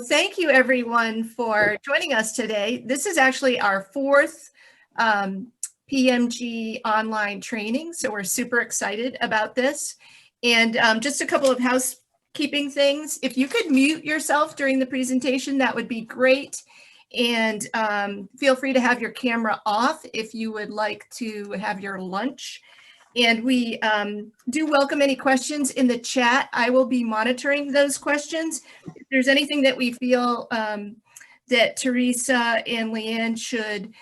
thank you everyone for joining us today. This is actually our fourth PMG online training, so we're super excited about this. And just a couple of housekeeping things. If you could mute yourself during the presentation, that would be great. And feel free to have your camera off if you would like to have your lunch. And we do welcome any questions in the chat. I will be monitoring those questions. If there's anything that we feel that Teresa and Leigh Ann should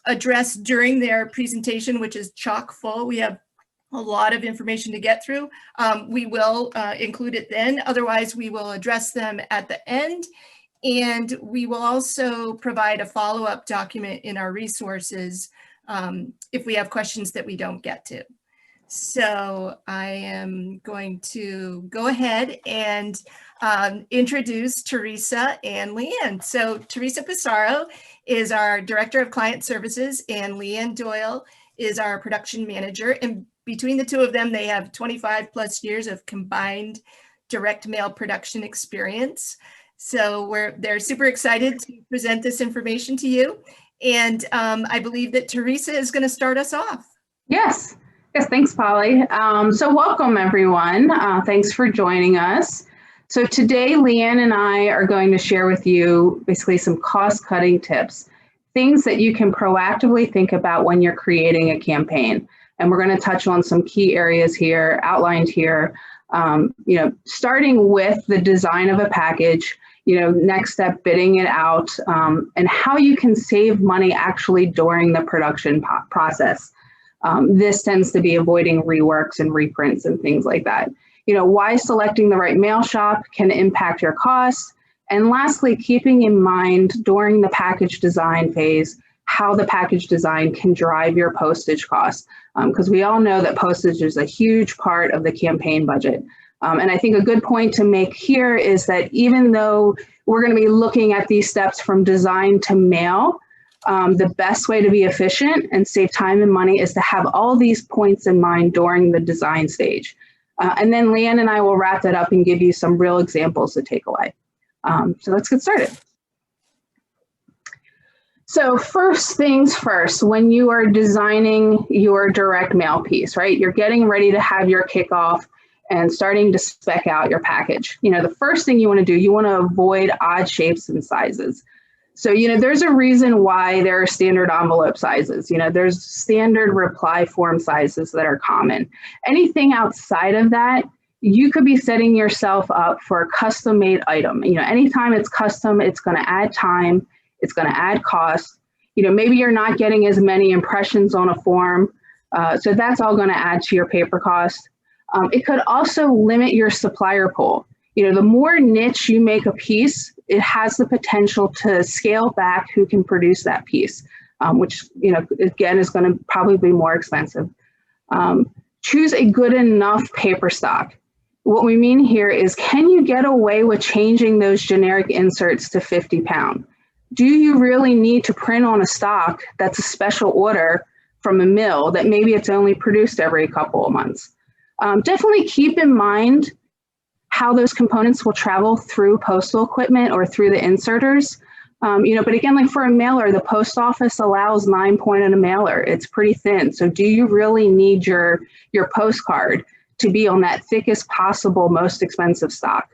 address during their presentation, which is chock full, we have a lot of information to get through, we will include it then. Otherwise, we will address them at the end. And we will also provide a follow-up document in our resources if we have questions that we don't get to. So I am going to go ahead and introduce Teresa and Leigh Ann. So Teresa Pessaro is our Director of Client Services, and Leigh Ann Doyle is our Production Manager. And between the two of them, they have 25 plus years of combined direct mail production experience. So they're super excited to present this information to you. And I believe that Teresa is going to start us off. Yes, thanks, Polly. So welcome, everyone. Thanks for joining us. So today, Leigh Ann and I are going to share with you basically some cost-cutting tips, things that you can proactively think about when you're creating a campaign. And we're going to touch on some key areas here, outlined here, starting with the design of a package, next step, bidding it out, and how you can save money actually during the production process. This tends to be avoiding reworks and reprints and things like that. Why selecting the right mail shop can impact your costs. And lastly, keeping in mind during the package design phase, how the package design can drive your postage costs. Because we all know that postage is a huge part of the campaign budget. And I think a good point to make here is that even though we're going to be looking at these steps from design to mail, the best way to be efficient and save time and money is to have all these points in mind during the design stage. And then Leigh Ann and I will wrap that up and give you some real examples to take away. So let's get started. So first things first, when you are designing your direct mail piece, right? You're getting ready to have your kickoff and starting to spec out your package. The first thing you want to do, you want to avoid odd shapes and sizes. So, there's a reason why there are standard envelope sizes. There's standard reply form sizes that are common. Anything outside of that, you could be setting yourself up for a custom-made item. Anytime it's custom, it's going to add time, it's going to add cost. Maybe you're not getting as many impressions on a form, so that's all going to add to your paper cost. It could also limit your supplier pool. The more niche you make a piece, it has the potential to scale back who can produce that piece, which, again, is going to probably be more expensive. Choose a good enough paper stock. What we mean here is, can you get away with changing those generic inserts to 50 pound? Do you really need to print on a stock that's a special order from a mill that maybe it's only produced every couple of months? Definitely keep in mind how those components will travel through postal equipment or through the inserters. But again, like for a mailer, the post office allows 9-point in a mailer. It's pretty thin. So do you really need your postcard to be on that thickest possible, most expensive stock?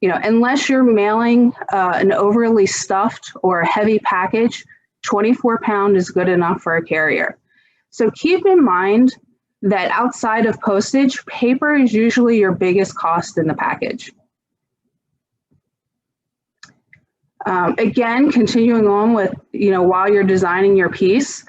Unless you're mailing an overly stuffed or a heavy package, 24 pound is good enough for a carrier. So keep in mind that outside of postage, paper is usually your biggest cost in the package. Again, continuing on with, while you're designing your piece,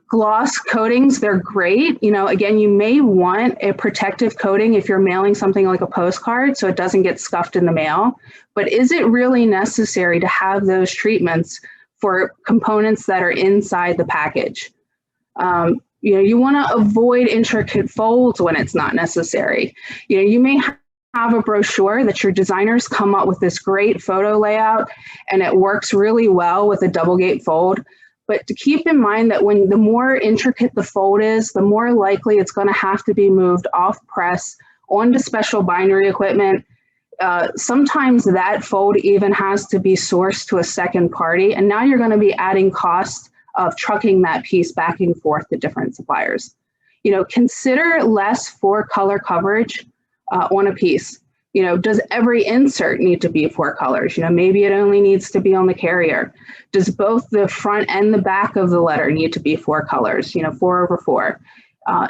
gloss coatings, they're great. Again, you may want a protective coating if you're mailing something like a postcard so it doesn't get scuffed in the mail. But is it really necessary to have those treatments for components that are inside the package? You want to avoid intricate folds when it's not necessary. You may have a brochure that your designers come up with this great photo layout and it works really well with a double gate fold. But to keep in mind that the more intricate the fold is, the more likely it's going to have to be moved off press onto special bindery equipment. sometimes that fold even has to be sourced to a second party. And now you're going to be adding cost of trucking that piece back and forth to different suppliers. Consider less for color coverage on a piece. Does every insert need to be 4 colors? Maybe it only needs to be on the carrier. Does both the front and the back of the letter need to be 4 colors? 4/4.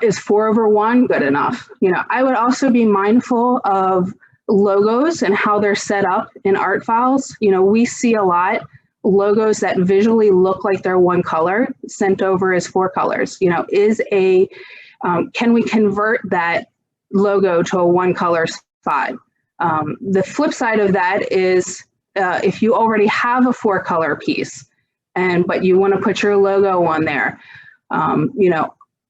Is 4/1 good enough? I would also be mindful of logos and how they're set up in art files. We see a lot logos that visually look like they're 1 color sent over as 4 colors. Can we convert that logo to a 1 color spot? The flip side of that is if you already have a 4 color piece but you want to put your logo on there,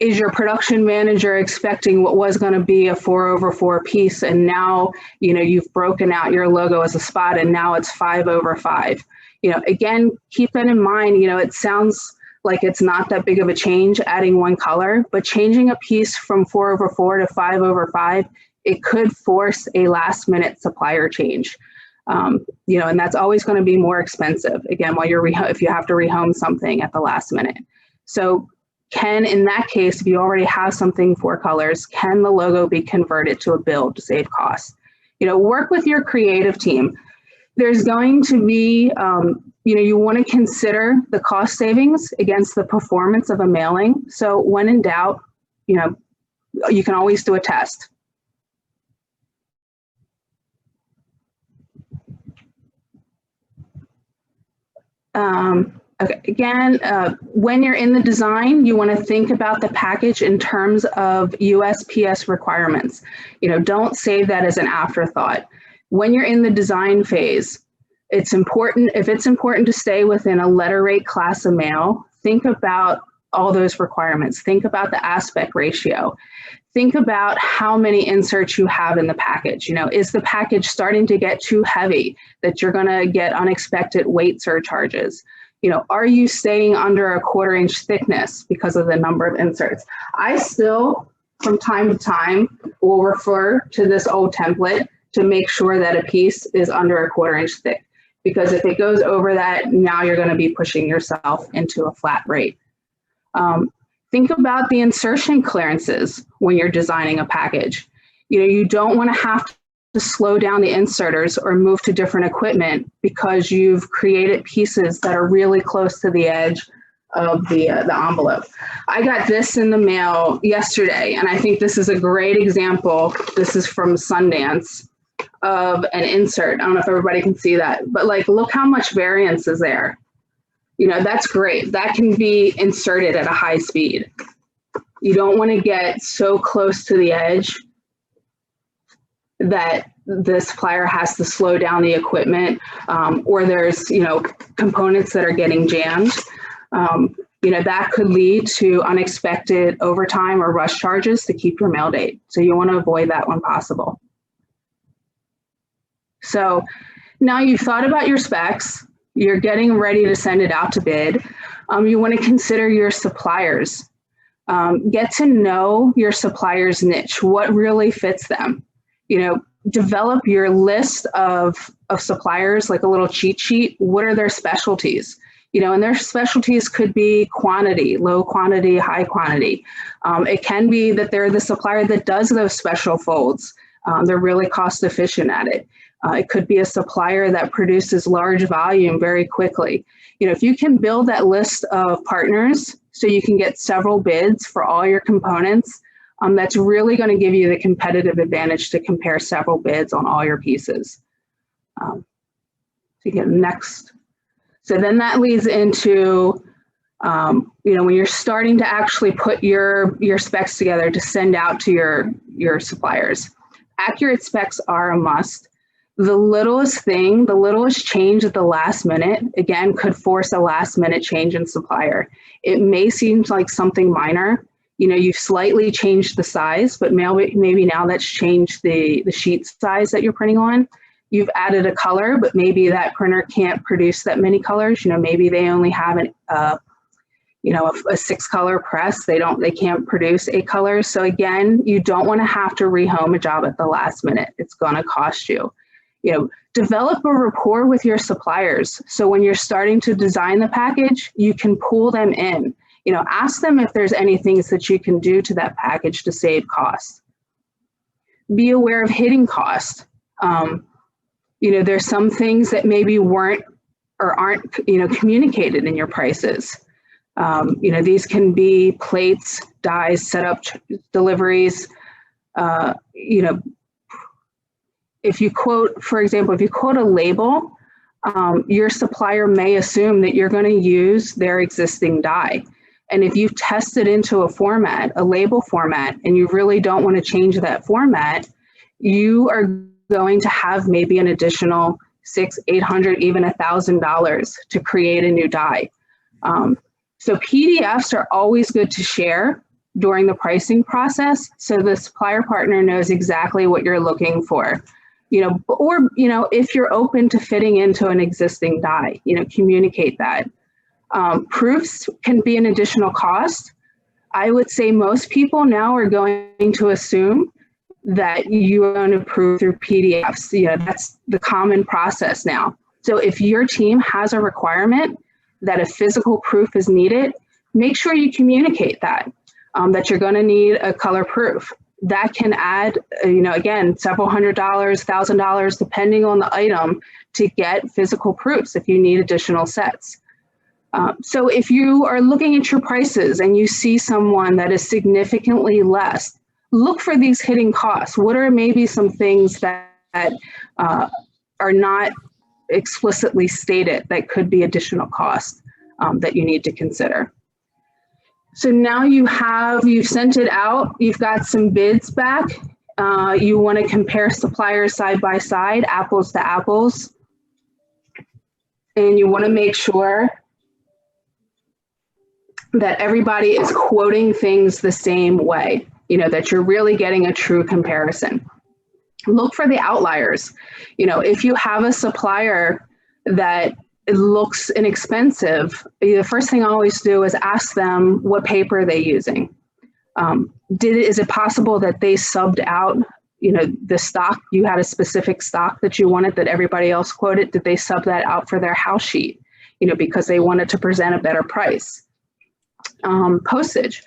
is your production manager expecting what was going to be a 4/4 piece, and now you've broken out your logo as a spot and now it's 5/5? Again, keep that in mind. It sounds like it's not that big of a change adding 1 color, but changing a piece from 4/4 to 5/5, it could force a last minute supplier change. And that's always going to be more expensive, again, while if you have to rehome something at the last minute. So in that case, if you already have something 4 colors, can the logo be converted to a build to save costs? Work with your creative team. There's going to be, you want to consider the cost savings against the performance of a mailing. So when in doubt, you can always do a test. Okay. Again, when you're in the design, you want to think about the package in terms of USPS requirements. Don't save that as an afterthought. When you're in the design phase, it's important, if it's important to stay within a letter rate class of mail, think about all those requirements. Think about the aspect ratio. Think about how many inserts you have in the package. Is the package starting to get too heavy that you're going to get unexpected weight surcharges? Are you staying under a 1/4 inch thickness because of the number of inserts? I still, from time to time, will refer to this old template to make sure that a piece is under a 1/4 inch thick, because if it goes over that, now you're going to be pushing yourself into a flat rate. Think about the insertion clearances when you're designing a package. You don't want to have to slow down the inserters or move to different equipment because you've created pieces that are really close to the edge of the envelope. I got this in the mail yesterday, and I think this is a great example. This is from Sundance of an insert. I don't know if everybody can see that, but look how much variance is there. That's great. That can be inserted at a high speed. You don't want to get so close to the edge that the supplier has to slow down the equipment, or there's, components that are getting jammed. That could lead to unexpected overtime or rush charges to keep your mail date. So you want to avoid that when possible. So now you've thought about your specs, you're getting ready to send it out to bid. You want to consider your suppliers. Get to know your supplier's niche, what really fits them. Develop your list of suppliers, like a little cheat sheet. What are their specialties? And their specialties could be quantity, low quantity, high quantity. It can be that they're the supplier that does those special folds. They're really cost efficient at it. It could be a supplier that produces large volume very quickly. If you can build that list of partners so you can get several bids for all your components, that's really going to give you the competitive advantage to compare several bids on all your pieces. So you get next. So then that leads into, when you're starting to actually put your specs together to send out to your suppliers. Accurate specs are a must. The littlest thing, the littlest change at the last minute, again, could force a last minute change in supplier. It may seem like something minor. You've slightly changed the size, but maybe now that's changed the sheet size that you're printing on. You've added a color, but maybe that printer can't produce that many colors. Maybe they only have a 6-color press. They can't produce 8 colors. So again, you don't want to have to rehome a job at the last minute. It's going to cost you. Develop a rapport with your suppliers. So when you're starting to design the package, you can pull them in. Ask them if there's any things that you can do to that package to save costs. Be aware of hidden costs. There's some things that maybe weren't or aren't, communicated in your prices. These can be plates, dies, setup, deliveries. If you quote, for example, if you quote a label, your supplier may assume that you're going to use their existing die. And if you've tested into a format, a label format, and you really don't want to change that format, you are going to have maybe an additional $600, $800, even $1,000 to create a new die. So PDFs are always good to share during the pricing process, so the supplier partner knows exactly what you're looking for. If you're open to fitting into an existing die, communicate that. Proofs can be an additional cost. I would say most people now are going to assume that you are going to prove through PDFs. That's the common process now. So if your team has a requirement that a physical proof is needed, make sure you communicate that, that you're going to need a color proof. That can add, again, several $100s, $1,000, depending on the item, to get physical proofs if you need additional sets. So if you are looking at your prices and you see someone that is significantly less, look for these hidden costs. What are maybe some things that are not explicitly stated that could be additional costs that you need to consider? So now you've sent it out, you've got some bids back. You want to compare suppliers side by side, apples to apples. And you want to make sure that everybody is quoting things the same way, that you're really getting a true comparison. Look for the outliers. If you have a supplier that looks inexpensive, the first thing I always do is ask them what paper they're using. Is it possible that they subbed out, the stock? You had a specific stock that you wanted that everybody else quoted. Did they sub that out for their house sheet, because they wanted to present a better price? Postage.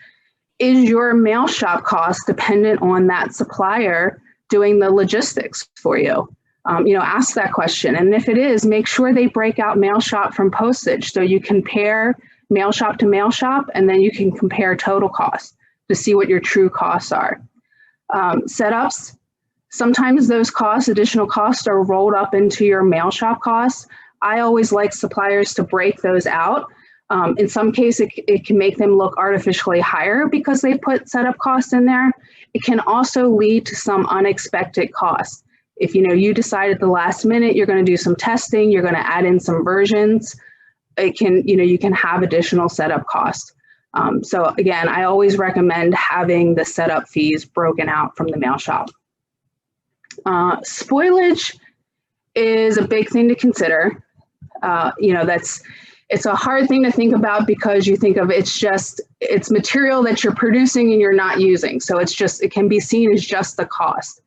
Is your mail shop cost dependent on that supplier doing the logistics for you? Ask that question. And if it is, make sure they break out mail shop from postage. So you compare mail shop to mail shop, and then you can compare total cost to see what your true costs are. Setups. Sometimes those costs, additional costs, are rolled up into your mail shop costs. I always like suppliers to break those out. In some cases, it can make them look artificially higher because they put setup costs in there. It can also lead to some unexpected costs. If you decide at the last minute you're going to do some testing, you're going to add in some versions, it can, you can have additional setup costs. So again, I always recommend having the setup fees broken out from the mail shop. Spoilage is a big thing to consider. It's a hard thing to think about because you think of it's material that you're producing and you're not using. So it can be seen as just the cost.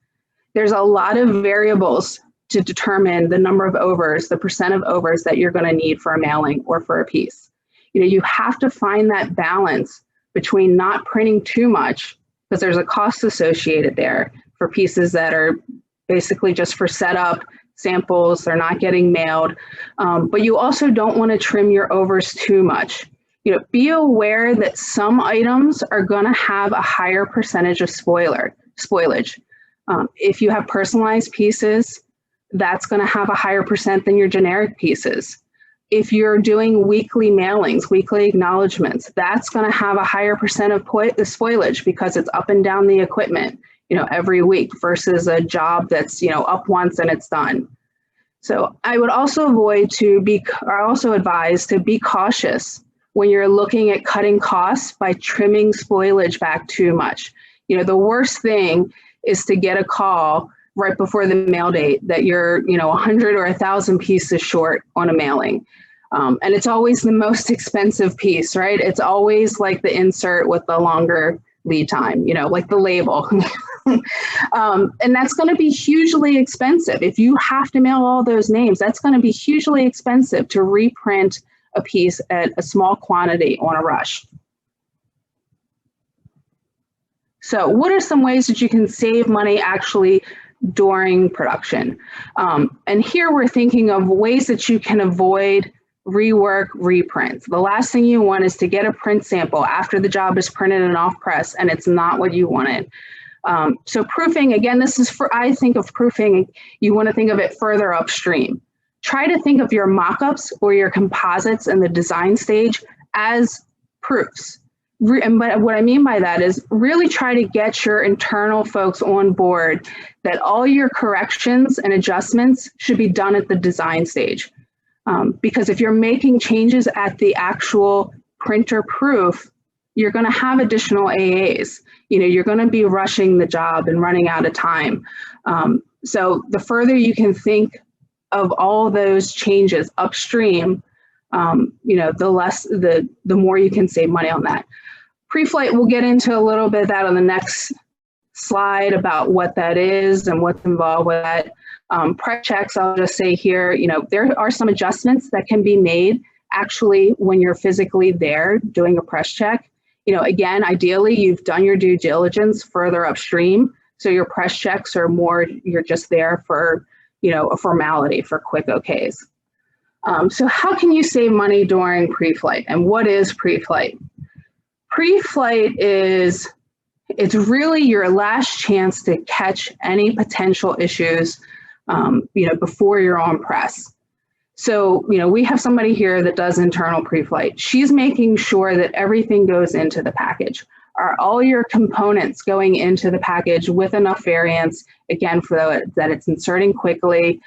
There's a lot of variables to determine the number of overs, the percent of overs that you're going to need for a mailing or for a piece. You have to find that balance between not printing too much, because there's a cost associated there for pieces that are basically just for setup, samples, they're not getting mailed. But you also don't want to trim your overs too much. Be aware that some items are going to have a higher percentage of spoilage. If you have personalized pieces, that's going to have a higher percent than your generic pieces. If you're doing weekly mailings, weekly acknowledgements, that's going to have a higher percent of the spoilage because it's up and down the equipment, every week versus a job that's, up once and it's done. So I would also advise to be cautious when you're looking at cutting costs by trimming spoilage back too much. The worst thing is to get a call right before the mail date that you're, 100 or 1,000 pieces short on a mailing. And it's always the most expensive piece, right? It's always like the insert with the longer lead time, like the label. And that's going to be hugely expensive. If you have to mail all those names, that's going to be hugely expensive to reprint a piece at a small quantity on a rush. So what are some ways that you can save money actually during production? And here we're thinking of ways that you can avoid rework, reprints. The last thing you want is to get a print sample after the job is printed and off press and it's not what you wanted. So proofing, again, this is for, I think of proofing, you want to think of it further upstream. Try to think of your mock-ups or your composites in the design stage as proofs. But what I mean by that is really try to get your internal folks on board that all your corrections and adjustments should be done at the design stage. Because if you're making changes at the actual printer proof, you're going to have additional AAs. You know, you're going to be rushing the job and running out of time. So the further you can think of all those changes upstream, you know, the more you can save money on that. Pre-flight, we'll get into a little bit of that on the next slide about what that is and what's involved with that. Prep checks, I'll just say here, you know, there are some adjustments that can be made actually when you're physically there doing a press check. You know, again, ideally, you've done your due diligence further upstream. So your press checks are more, you're just there for, you know, a formality for quick OKs. So how can you save money during pre-flight, and what is pre-flight? Pre-flight is, it's really your last chance to catch any potential issues, you know, before you're on press. So, you know, we have somebody here that does internal pre-flight. She's making sure that everything goes into the package. Are all your components going into the package with enough variance, again, for that it's inserting quickly,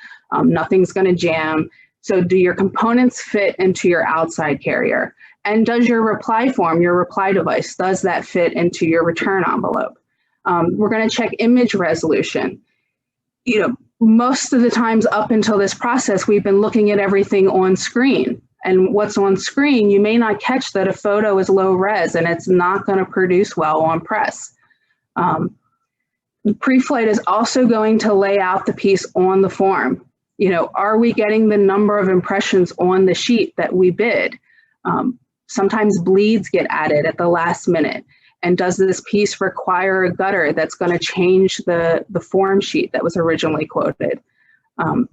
nothing's going to jam. So do your components fit into your outside carrier? And does your reply form, your reply device, does that fit into your return envelope? We're going to check image resolution. You know, most of the times up until this process, we've been looking at everything on screen. And what's on screen, you may not catch that a photo is low res and it's not going to produce well on press. Pre-flight is also going to lay out the piece on the form. You know, are we getting the number of impressions on the sheet that we bid? Sometimes bleeds get added at the last minute. And does this piece require a gutter that's going to change the form sheet that was originally quoted?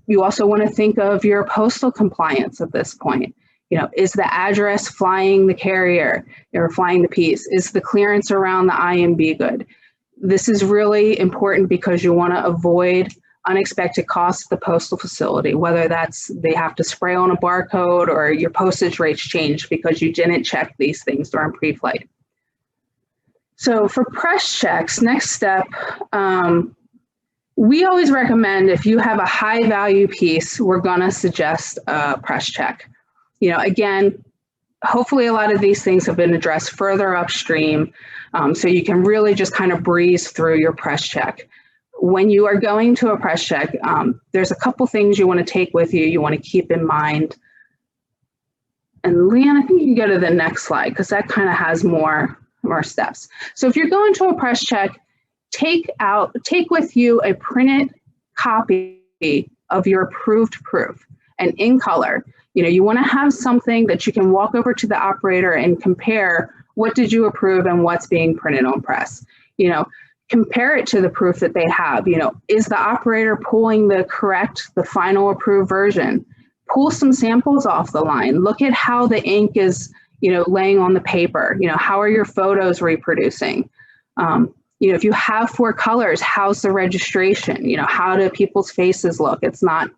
You also want to think of your postal compliance at this point. You know, is the address flying the carrier or flying the piece? Is the clearance around the IMB good? This is really important because you want to avoid unexpected costs at the postal facility, whether that's they have to spray on a barcode or your postage rates change because you didn't check these things during pre-flight. So for press checks, next step, we always recommend if you have a high value piece, we're gonna suggest a press check. You know, again, hopefully a lot of these things have been addressed further upstream, so you can really just kind of breeze through your press check. When you are going to a press check, there's a couple things you want to take with you, you want to keep in mind. And Leigh Ann, I think you can go to the next slide because that kind of has more steps. So if you're going to a press check, take with you a printed copy of your approved proof and in color. You know, you want to have something that you can walk over to the operator and compare what did you approve and what's being printed on press. You know, compare it to the proof that they have. You know, is the operator pulling the final approved version? Pull some samples off the line. Look at how the ink is, you know, laying on the paper. You know, how are your photos reproducing? You know, if you have 4 colors, how's the registration? You know, how do people's faces look? It's not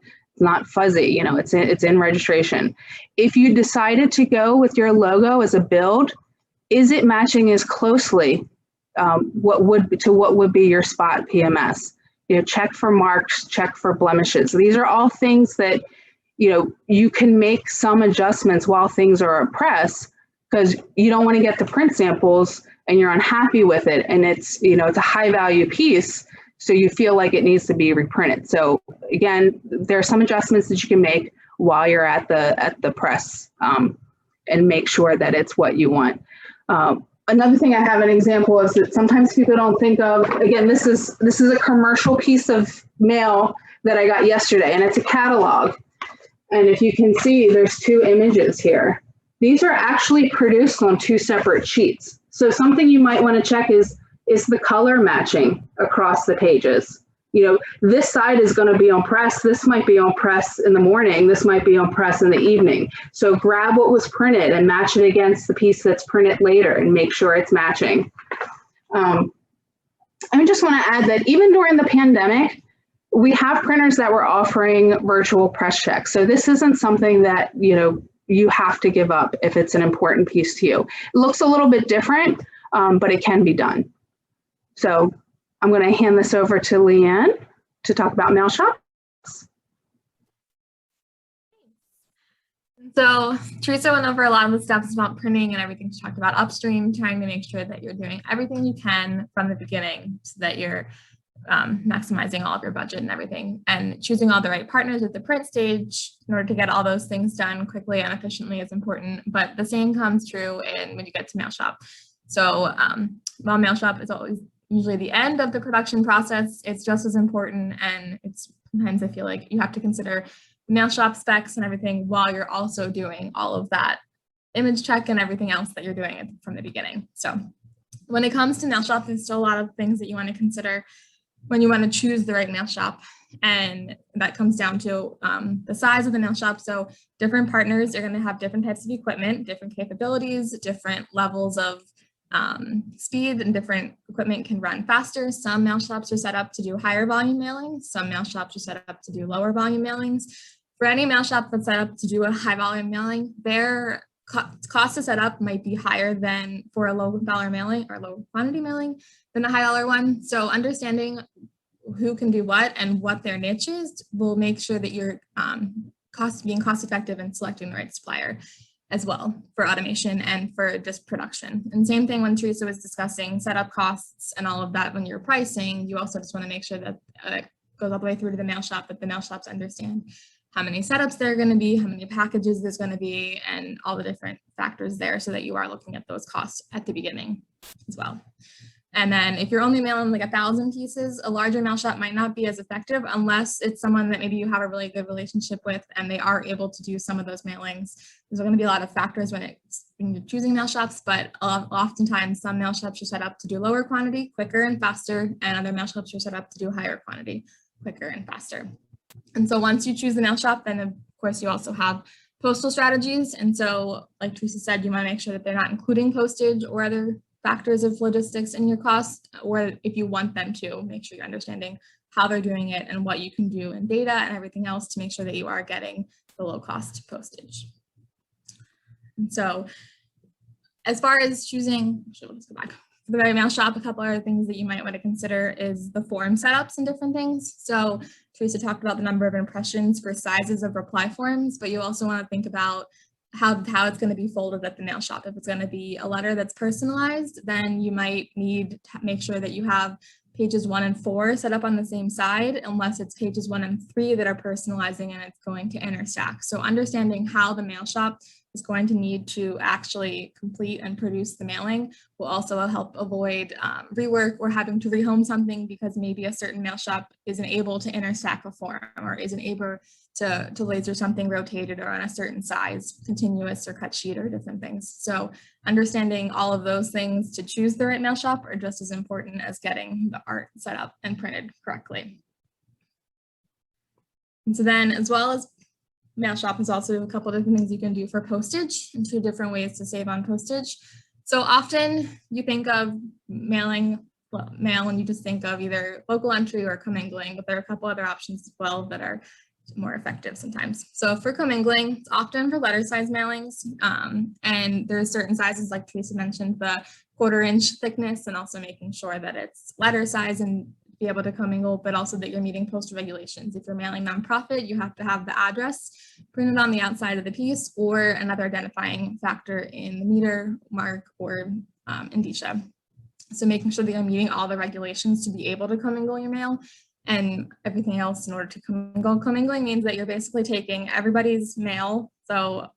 fuzzy, you know, it's in registration. If you decided to go with your logo as a build, is it matching as closely what would be your spot PMS? You know, check for marks, check for blemishes. These are all things that, you know, you can make some adjustments while things are at press because you don't want to get the print samples and you're unhappy with it. And it's, you know, it's a high value piece. So you feel like it needs to be reprinted. So again, there are some adjustments that you can make while you're at the press and make sure that it's what you want. Another thing I have an example is that sometimes people don't think of, again, this is a commercial piece of mail that I got yesterday, and it's a catalog. And if you can see, there's 2 images here. These are actually produced on 2 separate sheets. So something you might want to check is the color matching across the pages. You know, this side is going to be on press. This might be on press in the morning. This might be on press in the evening. So grab what was printed and match it against the piece that's printed later and make sure it's matching. I just want to add that even during the pandemic, we have printers that were offering virtual press checks. So this isn't something that, you know, you have to give up if it's an important piece to you. It looks a little bit different, but it can be done. So I'm going to hand this over to Leigh Ann to talk about mail shops. So Teresa went over a lot of the steps about printing and everything. She talked about upstream, trying to make sure that you're doing everything you can from the beginning so that you're maximizing all of your budget and everything, and choosing all the right partners at the print stage in order to get all those things done quickly and efficiently is important. But the same comes true when you get to mail shop. So while mail shop is always usually the end of the production process, it's just as important, and it's sometimes I feel like you have to consider mail shop specs and everything while you're also doing all of that image check and everything else that you're doing from the beginning. So when it comes to mail shop, there's still a lot of things that you want to consider when you want to choose the right mail shop, and that comes down to the size of the mail shop. So different partners are going to have different types of equipment, different capabilities, different levels of speed, and different equipment can run faster. Some mail shops are set up to do higher volume mailings. Some mail shops are set up to do lower volume mailings. For any mail shop that's set up to do a high volume mailing, their cost to set up might be higher than for a low dollar mailing or low quantity mailing than a high dollar one. So understanding who can do what and what their niche is will make sure that you're being cost effective and selecting the right supplier as well for automation and for just production. And same thing when Teresa was discussing setup costs and all of that when you're pricing, you also just want to make sure that it goes all the way through to the mail shop, that the mail shops understand how many setups there are going to be, how many packages there's going to be, and all the different factors there so that you are looking at those costs at the beginning as well. And then if you're only mailing like 1,000 pieces, a larger mail shop might not be as effective unless it's someone that maybe you have a really good relationship with and they are able to do some of those mailings. There's going to be a lot of factors when you're choosing mail shops, but oftentimes some mail shops are set up to do lower quantity, quicker and faster, and other mail shops are set up to do higher quantity, quicker and faster. And so once you choose the mail shop, then of course you also have postal strategies. And so like Teresa said, you want to make sure that they're not including postage or other factors of logistics in your cost, or if you want them to, make sure you're understanding how they're doing it and what you can do in data and everything else to make sure that you are getting the low cost postage. And so as far as choosing, actually, let's go back. For the right mail shop, a couple other things that you might want to consider is the form setups and different things. So Teresa talked about the number of impressions for sizes of reply forms, but you also want to think about how it's going to be folded at the mail shop. If it's going to be a letter that's personalized, then you might need to make sure that you have pages 1 and 4 set up on the same side, unless it's pages 1 and 3 that are personalizing and it's going to interstack. So understanding how the mail shop is going to need to actually complete and produce the mailing will also help avoid rework or having to rehome something because maybe a certain mail shop isn't able to interstack a form or isn't able to laser something rotated or on a certain size, continuous or cut sheet or different things. So understanding all of those things to choose the right mail shop are just as important as getting the art set up and printed correctly. And so then, as well as mail shop, is also a couple different things you can do for postage and 2 different ways to save on postage. So often you think of mail and you just think of either local entry or commingling, but there are a couple other options as well that are more effective sometimes. So for commingling, it's often for letter size mailings, and there's certain sizes like Teresa mentioned, the 1/4 inch thickness, and also making sure that it's letter size and be able to commingle, but also that you're meeting postal regulations. If you're mailing nonprofit, you have to have the address printed on the outside of the piece or another identifying factor in the meter, mark, or indicia. So making sure that you're meeting all the regulations to be able to commingle your mail and everything else in order to commingle. Commingling means that you're basically taking everybody's mail. So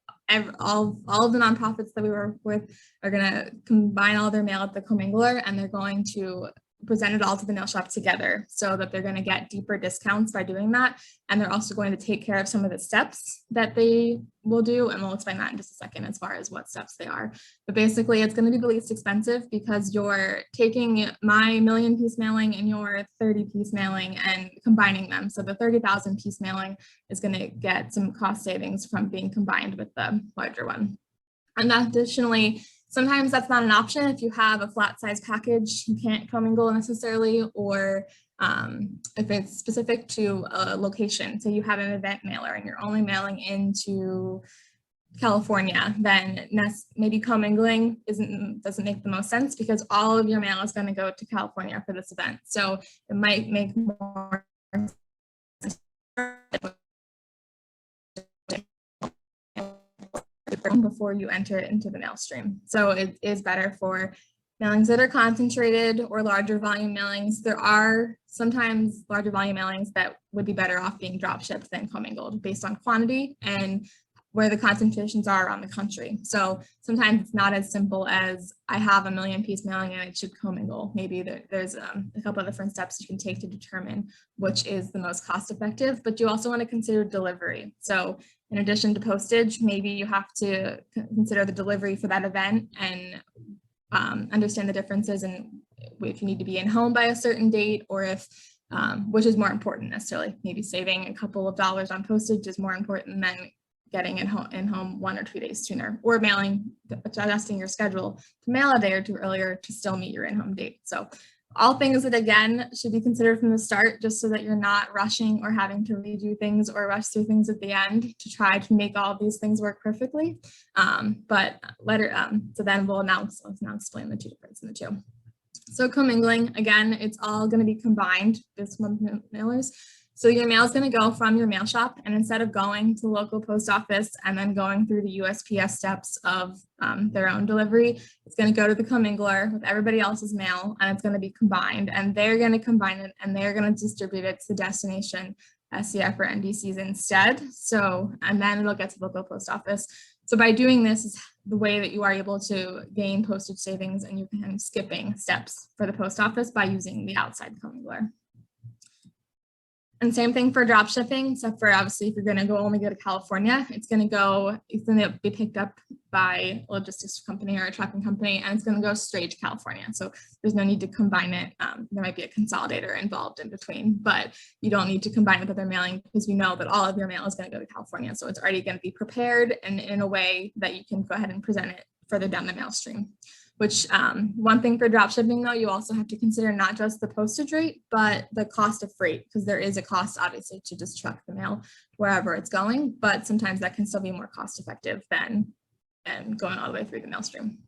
all of the nonprofits that we work with are going to combine all their mail at the commingler, and they're going to present it all to the mail shop together so that they're going to get deeper discounts by doing that. And they're also going to take care of some of the steps that they will do. And we'll explain that in just a second as far as what steps they are. But basically it's going to be the least expensive because you're taking my million piece mailing and your 30 piece mailing and combining them. So the 30,000 piece mailing is going to get some cost savings from being combined with the larger one. And additionally, sometimes that's not an option. If you have a flat size package, you can't commingle necessarily, or if it's specific to a location. So you have an event mailer and you're only mailing into California, then maybe commingling doesn't make the most sense because all of your mail is going to go to California for this event. So it might make more sense before you enter it into the mail stream. So it is better for mailings that are concentrated or larger volume mailings. There are sometimes larger volume mailings that would be better off being drop shipped than commingled based on quantity and where the concentrations are around the country. So sometimes it's not as simple as I have a million piece mailing and it should commingle. Maybe there's a couple of different steps you can take to determine which is the most cost effective, but you also want to consider delivery. So in addition to postage, maybe you have to consider the delivery for that event and understand the differences and if you need to be in home by a certain date or if which is more important necessarily. Maybe saving a couple of dollars on postage is more important than getting in home 1 or 2 days sooner, or adjusting your schedule to mail a day or two earlier to still meet your in-home date. So all things that again should be considered from the start, just so that you're not rushing or having to redo things or rush through things at the end to try to make all of these things work perfectly. So then we'll now explain the two differences in the two. So commingling, again, it's all going to be combined, this one mailers. So your mail is going to go from your mail shop, and instead of going to the local post office and then going through the USPS steps of their own delivery, it's going to go to the commingler with everybody else's mail, and it's going to be combined, and they're going to combine it and they're going to distribute it to the destination SCF or NDCs instead. So, and then it'll get to the local post office. So by doing this is the way that you are able to gain postage savings, and you can skipping steps for the post office by using the outside commingler. And same thing for drop shipping, except for obviously if you're going to only go to California, it's going to be picked up by a logistics company or a trucking company, and it's going to go straight to California. So there's no need to combine it. There might be a consolidator involved in between, but you don't need to combine it with other mailing because you know that all of your mail is going to go to California. So it's already going to be prepared and in a way that you can go ahead and present it further down the mail stream. Which one thing for drop shipping though, you also have to consider not just the postage rate, but the cost of freight, because there is a cost obviously to just truck the mail wherever it's going, but sometimes that can still be more cost effective than going all the way through the mail stream.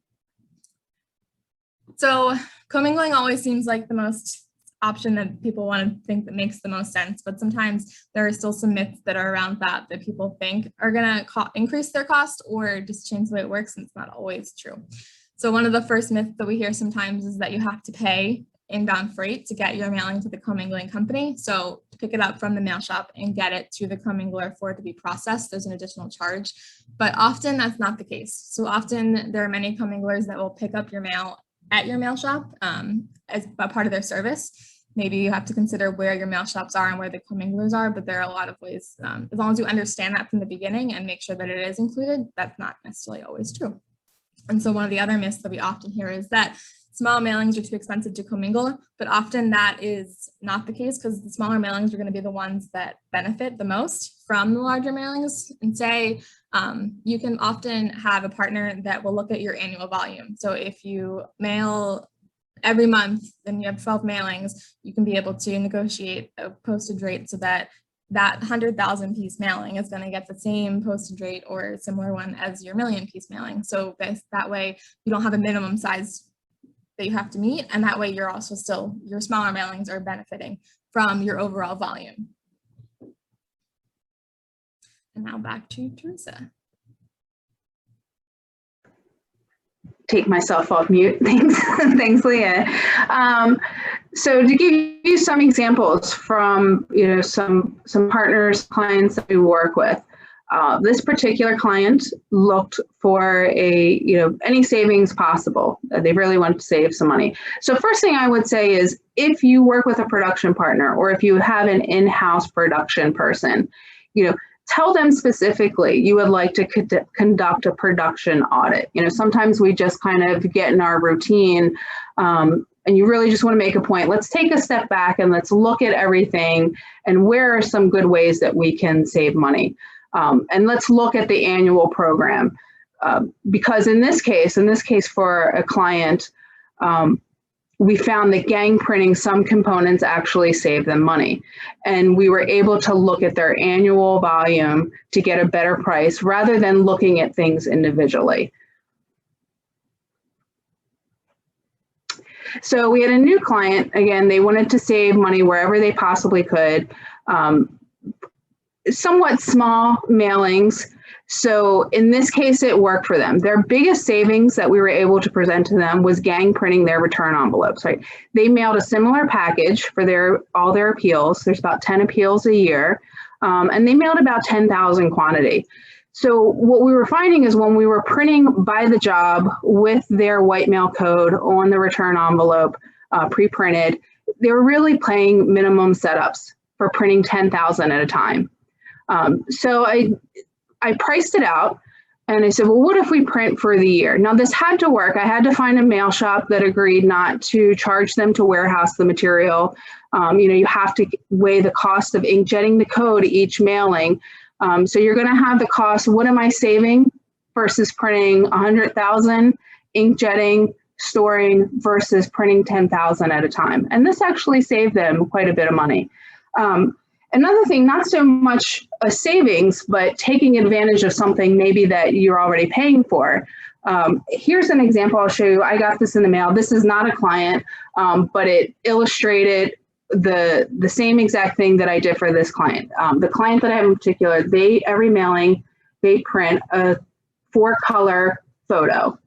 So commingling always seems like the most option that people want to think that makes the most sense, but sometimes there are still some myths that are around that people think are going to increase their cost or just change the way it works, and it's not always true. So one of the first myths that we hear sometimes is that you have to pay inbound freight to get your mailing to the commingling company. So to pick it up from the mail shop and get it to the commingler for it to be processed, there's an additional charge. But often that's not the case. So often there are many comminglers that will pick up your mail at your mail shop as a part of their service. Maybe you have to consider where your mail shops are and where the comminglers are, but there are a lot of ways, as long as you understand that from the beginning and make sure that it is included, that's not necessarily always true. And so one of the other myths that we often hear is that small mailings are too expensive to commingle, but often that is not the case because the smaller mailings are going to be the ones that benefit the most from the larger mailings. And say you can often have a partner that will look at your annual volume. So if you mail every month and you have 12 mailings, you can be able to negotiate a postage rate so that 100,000 piece mailing is going to get the same postage rate or a similar one as your million piece mailing. So that way you don't have a minimum size that you have to meet. And that way you're also still, your smaller mailings are benefiting from your overall volume. And now back to Teresa. Take myself off mute. Thanks, Leigh Ann. So to give you some examples from some partners, clients that we work with, This particular client looked for any savings possible. They really wanted to save some money. So first thing I would say is if you work with a production partner or if you have an in-house production person, tell them specifically you would like to conduct a production audit. Sometimes we just kind of get in our routine and you really just want to make a point. Let's take a step back and let's look at everything and where are some good ways that we can save money. And let's look at the annual program because in this case for a client, we found that gang printing some components actually save them money. And we were able to look at their annual volume to get a better price rather than looking at things individually. So we had a new client, again, they wanted to save money wherever they possibly could. Somewhat small mailings. So in this case, it worked for them. Their biggest savings that we were able to present to them was gang printing their return envelopes, right? They mailed a similar package for all their appeals. There's about 10 appeals a year, and they mailed about 10,000 quantity. So what we were finding is when we were printing by the job with their white mail code on the return envelope pre-printed, they were really paying minimum setups for printing 10,000 at a time. So I priced it out and I said, well, what if we print for the year? Now this had to work. I had to find a mail shop that agreed not to charge them to warehouse the material. You have to weigh the cost of inkjetting the code each mailing. So you're going to have the cost. What am I saving versus printing 100,000, inkjetting, storing versus printing 10,000 at a time. And this actually saved them quite a bit of money. Another thing, not so much a savings, but taking advantage of something maybe that you're already paying for. Here's an example I'll show you. I got this in the mail. This is not a client, but it illustrated the same exact thing that I did for this client. The client that I have in particular, every mailing, they print a 4-color photo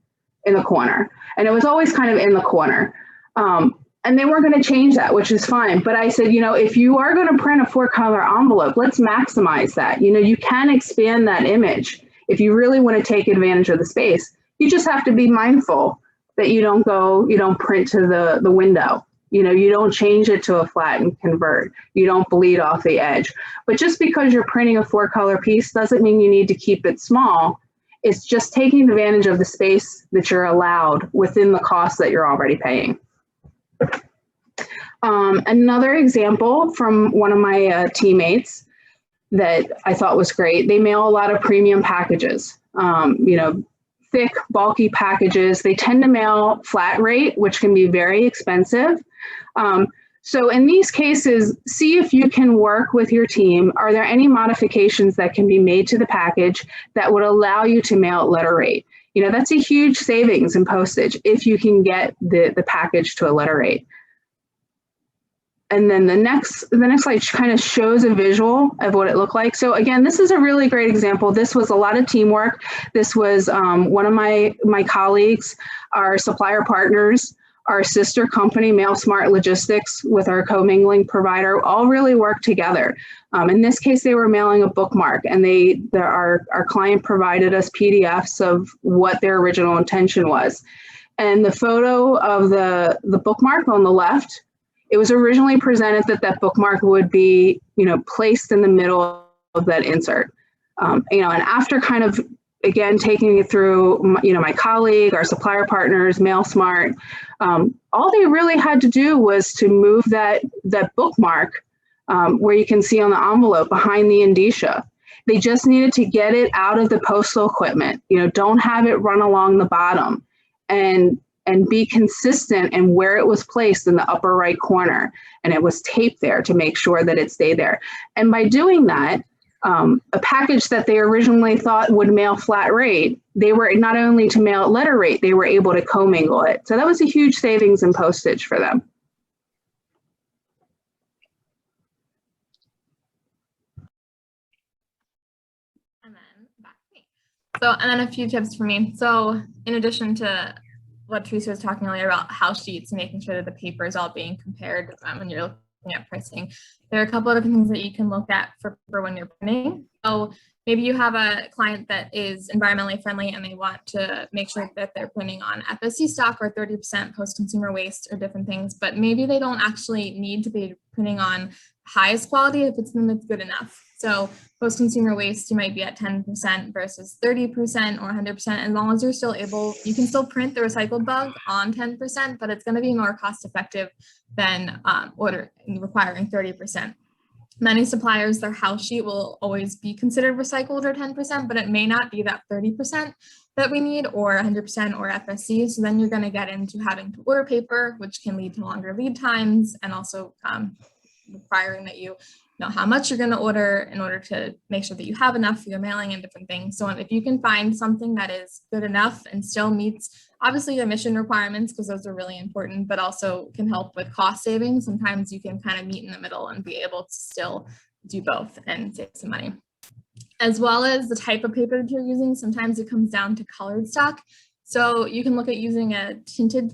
in the corner. And it was always kind of in the corner. And they weren't going to change that, which is fine. But I said, if you are going to print a 4-color envelope, let's maximize that. You can expand that image if you really want to take advantage of the space. You just have to be mindful that you don't print to the window. You don't change it to a flat and convert. You don't bleed off the edge. But just because you're printing a 4-color piece doesn't mean you need to keep it small. It's just taking advantage of the space that you're allowed within the cost that you're already paying. Another example from one of my teammates that I thought was great, they mail a lot of premium packages, thick, bulky packages. They tend to mail flat rate, which can be very expensive. So in these cases, see if you can work with your team. Are there any modifications that can be made to the package that would allow you to mail at letter rate? That's a huge savings in postage if you can get the package to a letter rate. And then the next slide kind of shows a visual of what it looked like. So again, this is a really great example. This was a lot of teamwork. This was one of my colleagues, our supplier partners, our sister company, Mail Smart Logistics, with our Commingling provider, all really worked together. In this case, they were mailing a bookmark, and our client provided us PDFs of what their original intention was. And the photo of the bookmark on the left, it was originally presented that bookmark would be, placed in the middle of that insert. And after kind of, again, taking it through, my colleague, our supplier partners, Mail Smart, all they really had to do was to move that bookmark where you can see on the envelope behind the indicia. They just needed to get it out of the postal equipment. Don't have it run along the bottom, and be consistent in where it was placed in the upper right corner. And it was taped there to make sure that it stayed there. And by doing that, a package that they originally thought would mail flat rate, they were not only to mail at letter rate, they were able to commingle it. So that was a huge savings in postage for them. And then back to me. So, and then a few tips for me. So in addition to what Teresa was talking earlier about house sheets and making sure that the paper is all being compared when you're looking looking at pricing, there are a couple of different things that you can look at for when you're printing. So maybe you have a client that is environmentally friendly and they want to make sure that they're printing on FSC stock or 30% post-consumer waste or different things, but maybe they don't actually need to be printing on highest quality if it's something that's good enough. So post-consumer waste, you might be at 10% versus 30% or 100%. As long as you're still able, you can still print the recycled bug on 10%, but it's going to be more cost effective than requiring 30%. Many suppliers, their house sheet will always be considered recycled or 10%, but it may not be that 30% that we need or 100% or FSC. So then you're going to get into having to order paper, which can lead to longer lead times and also requiring that you know how much you're going to order in order to make sure that you have enough for your mailing and different things. So if you can find something that is good enough and still meets obviously your emission requirements, because those are really important, but also can help with cost savings, sometimes you can kind of meet in the middle and be able to still do both and save some money. As well as the type of paper that you're using, sometimes it comes down to colored stock. So you can look at using a tinted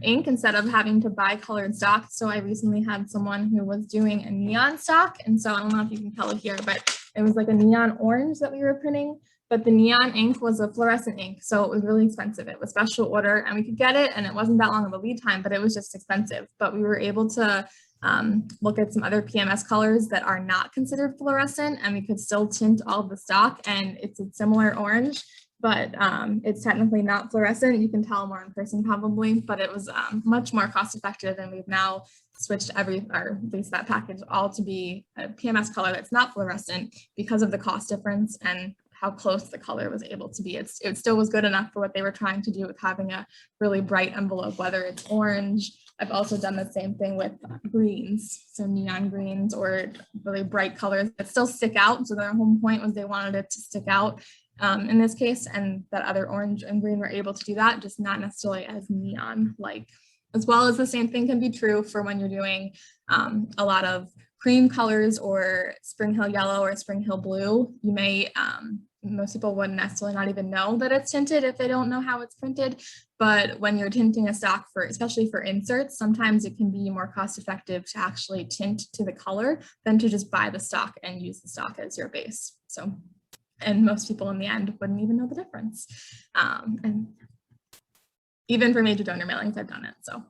ink instead of having to buy colored stock. So I recently had someone who was doing a neon stock. And so I don't know if you can tell it here, but it was like a neon orange that we were printing, but the neon ink was a fluorescent ink. So it was really expensive. It was special order and we could get it and it wasn't that long of a lead time, but it was just expensive. But we were able to look at some other PMS colors that are not considered fluorescent and we could still tint all of the stock and it's a similar orange, but it's technically not fluorescent. You can tell more in person probably, but it was much more cost effective and we've now switched or at least that package all to be a PMS color that's not fluorescent because of the cost difference and how close the color was able to be. It still was good enough for what they were trying to do with having a really bright envelope, whether it's orange. I've also done the same thing with greens, so neon greens or really bright colors that still stick out. So their whole point was they wanted it to stick out in this case, and that other orange and green were able to do that, just not necessarily as neon-like. As well as the same thing can be true for when you're doing a lot of cream colors or Spring Hill yellow or Spring Hill blue. You may, most people wouldn't necessarily not even know that it's tinted if they don't know how it's printed. But when you're tinting a stock especially for inserts, sometimes it can be more cost effective to actually tint to the color than to just buy the stock and use the stock as your base. So, and most people in the end wouldn't even know the difference. And even for major donor mailings, I've done it, so.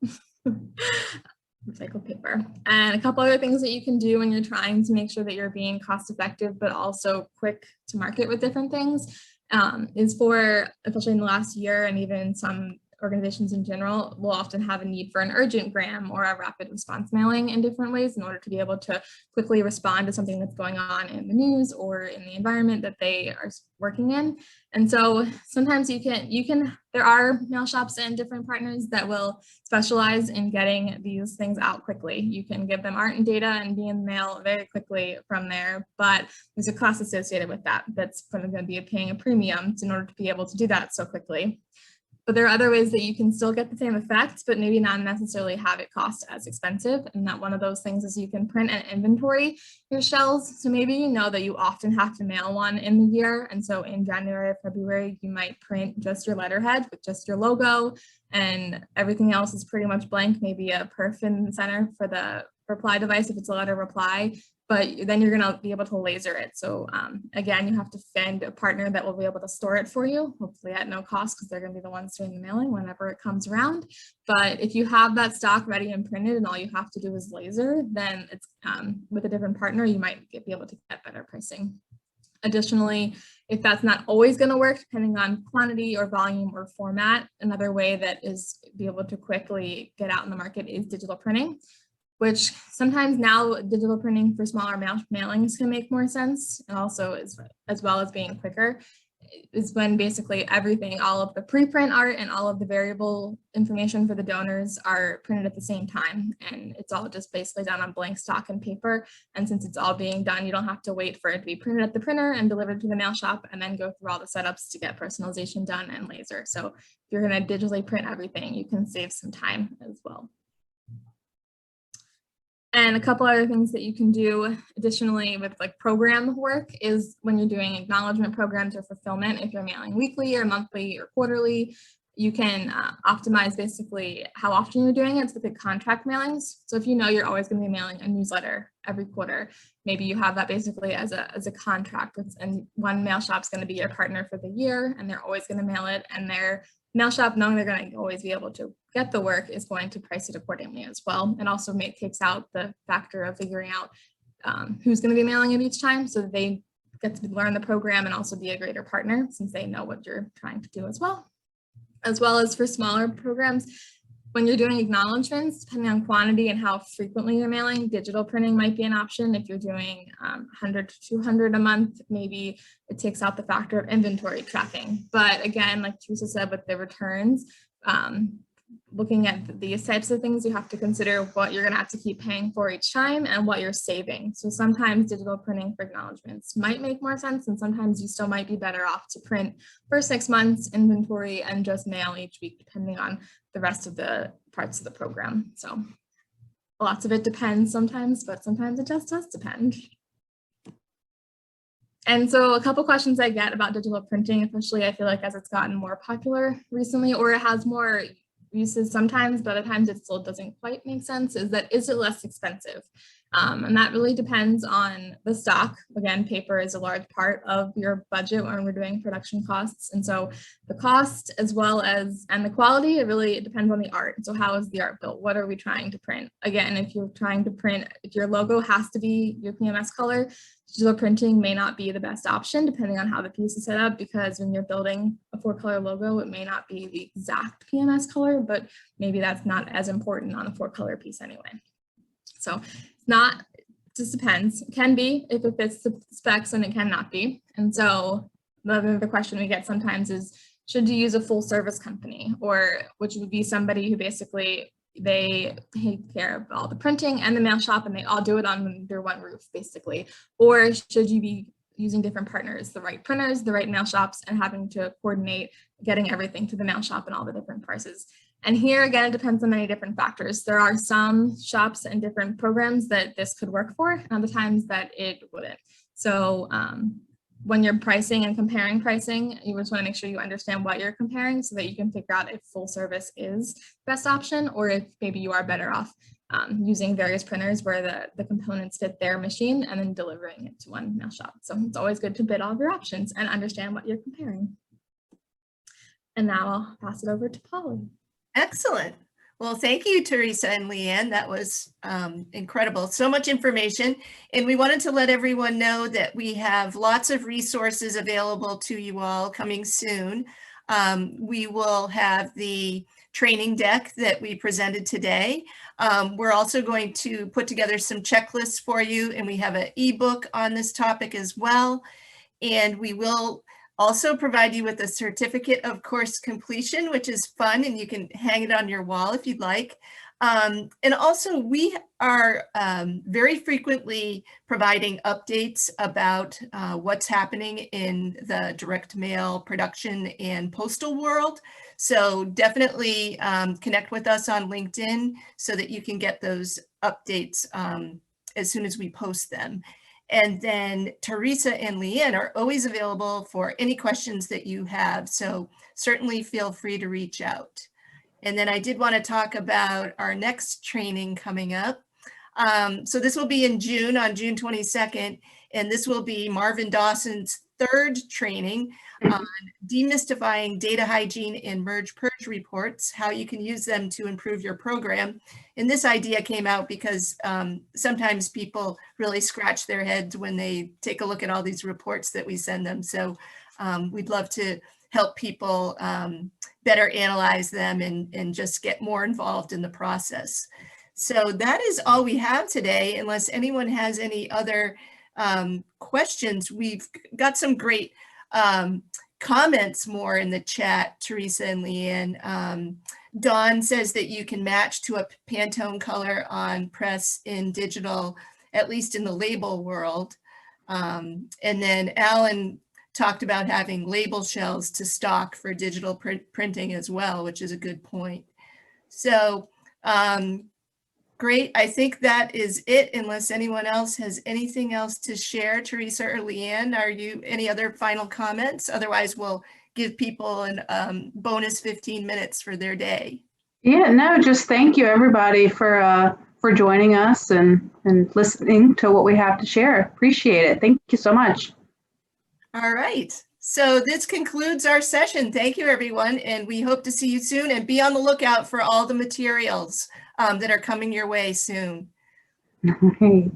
Recycled paper. And a couple other things that you can do when you're trying to make sure that you're being cost effective, but also quick to market with different things is for, especially in the last year and even some organizations in general will often have a need for an urgent gram or a rapid response mailing in different ways in order to be able to quickly respond to something that's going on in the news or in the environment that they are working in. And so sometimes there are mail shops and different partners that will specialize in getting these things out quickly. You can give them art and data and be in the mail very quickly from there, but there's a cost associated with that. That's going to be paying a premium in order to be able to do that so quickly. But there are other ways that you can still get the same effects, but maybe not necessarily have it cost as expensive. And that one of those things is you can print and inventory your shells. So maybe you know that you often have to mail one in the year. And so in January or February, you might print just your letterhead with just your logo and everything else is pretty much blank, maybe a perf in the center for the reply device if it's a letter reply. But then you're going to be able to laser it. So again, you have to find a partner that will be able to store it for you, hopefully at no cost because they're going to be the ones doing the mailing whenever it comes around. But if you have that stock ready and printed and all you have to do is laser, then it's with a different partner, you might be able to get better pricing. Additionally, if that's not always going to work, depending on quantity or volume or format, another way that is be able to quickly get out in the market is digital printing, which sometimes now digital printing for smaller mailings can make more sense, and also as well as being quicker, is when basically everything, all of the preprint art and all of the variable information for the donors are printed at the same time. And it's all just basically done on blank stock and paper. And since it's all being done, you don't have to wait for it to be printed at the printer and delivered to the mail shop and then go through all the setups to get personalization done and laser. So if you're going to digitally print everything, you can save some time as well. And a couple other things that you can do additionally with like program work is when you're doing acknowledgement programs or fulfillment, if you're mailing weekly or monthly or quarterly, You can optimize basically how often you're doing it to pick contract mailings. So if you know you're always going to be mailing a newsletter every quarter, maybe you have that basically as a contract with, and one mail shop's going to be your partner for the year, and they're always going to mail it, and their mail shop, knowing they're going to always be able to get the work, is going to price it accordingly as well. And also takes out the factor of figuring out who's going to be mailing it each time, so that they get to learn the program and also be a greater partner, since they know what you're trying to do as well. As well as for smaller programs, when you're doing acknowledgements, depending on quantity and how frequently you're mailing, digital printing might be an option. If you're doing 100 to 200 a month, maybe it takes out the factor of inventory tracking. But again, like Teresa said, with the returns, looking at these types of things, you have to consider what you're going to have to keep paying for each time and what you're saving. So sometimes digital printing for acknowledgements might make more sense, and sometimes you still might be better off to print for 6 months inventory and just mail each week, depending on the rest of the parts of the program. So lots of it depends sometimes, but sometimes it just does depend. And so a couple questions I get about digital printing, especially I feel like as it's gotten more popular recently, or it has more uses sometimes, but other times it still doesn't quite make sense, is it less expensive? And that really depends on the stock. Again, paper is a large part of your budget when we're doing production costs. And so the cost, as well as, and the quality, it depends on the art. So how is the art built? What are we trying to print? Again, if you're trying to print, if your logo has to be your PMS color, digital printing may not be the best option, depending on how the piece is set up, because when you're building a 4-color logo, it may not be the exact PMS color, but maybe that's not as important on a 4-color piece anyway. So it just depends. It can be if it fits the specs, and it cannot be. And so the question we get sometimes is, should you use a full service company, or which would be somebody who basically they take care of all the printing and the mail shop, and they all do it under one roof basically? Or should you be using different partners, the right printers, the right mail shops, and having to coordinate getting everything to the mail shop and all the different prices? And here again, it depends on many different factors. There are some shops and different programs that this could work for, and other times that it wouldn't. So when you're pricing and comparing pricing, you just want to make sure you understand what you're comparing, so that you can figure out if full service is the best option, or if maybe you are better off using various printers where the components fit their machine and then delivering it to one mail shop. So it's always good to bid all of your options and understand what you're comparing. And now I'll pass it over to Polly. Excellent. Well, thank you, Teresa and Leigh Ann. That was incredible. So much information. And we wanted to let everyone know that we have lots of resources available to you all coming soon. We will have the training deck that we presented today. We're also going to put together some checklists for you, and we have an ebook on this topic as well. And we will also provide you with a certificate of course completion, which is fun, and you can hang it on your wall if you'd like. And also we are very frequently providing updates about what's happening in the direct mail production and postal world. So definitely connect with us on LinkedIn so that you can get those updates as soon as we post them. And then Teresa and Leigh Ann are always available for any questions that you have. So certainly feel free to reach out. And then I did want to talk about our next training coming up. So this will be in June, on June 22nd, and this will be Marvin Dawson's 3rd training on demystifying data hygiene and merge-purge reports, how you can use them to improve your program. And this idea came out because sometimes people really scratch their heads when they take a look at all these reports that we send them. So we'd love to help people better analyze them and just get more involved in the process. So that is all we have today, unless anyone has any other questions. We've got some great comments more in the chat, Teresa and Leigh Ann. Dawn says that you can match to a Pantone color on press in digital, at least in the label world. And then Alan talked about having label shells to stock for digital printing as well, which is a good point. So great. I think that is it, unless anyone else has anything else to share. Teresa or Leigh Ann, are you any other final comments? Otherwise, we'll give people an bonus 15 minutes for their day. Yeah, no, just thank you everybody for joining us and listening to what we have to share. Appreciate it. Thank you so much. All right. So this concludes our session. Thank you, everyone. And we hope to see you soon, and be on the lookout for all the materials that are coming your way soon.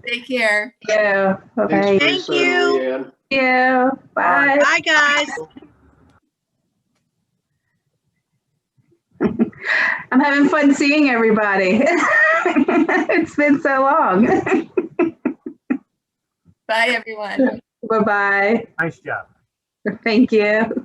Take care. Yeah. Okay. Thanks, Thank you. Leigh Ann. Yeah. Bye. Bye, guys. I'm having fun seeing everybody. It's been so long. Bye, everyone. Bye-bye. Nice job. Thank you.